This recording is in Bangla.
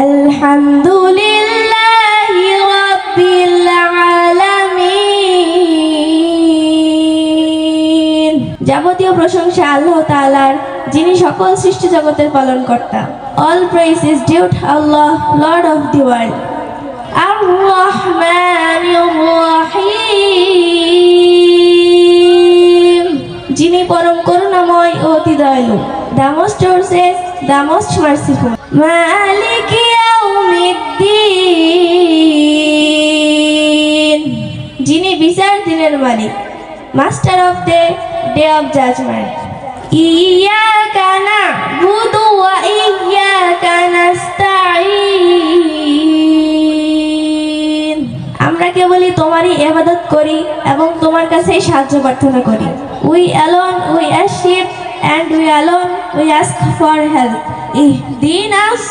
আলহামদুলিল্লাহি রাব্বিল আলামিন। যাবতীয় প্রশংসা আল্লাহ তাআলার, যিনি সকল সৃষ্টি জগতের পালনকর্তা। All praise is due to Allah, Lord of the world. আর-রহমানির রহিম, যিনি পরম করুণাময় ও অতি দয়ালু। The most gracious, the most merciful. মালিক ইয়াউমিদ্দিন, যিনি বিচার দিনের মালিক। Master of the day of judgment. ইয়াকা না'বুদু ওয়া ইয়াকা নাস্তাঈন, আমরা কেবলই তোমারই ইবাদত করি এবং তোমার কাছেই সাহায্য প্রার্থনা করি। We alone we worship and we alone we ask for help. ইহদিনাস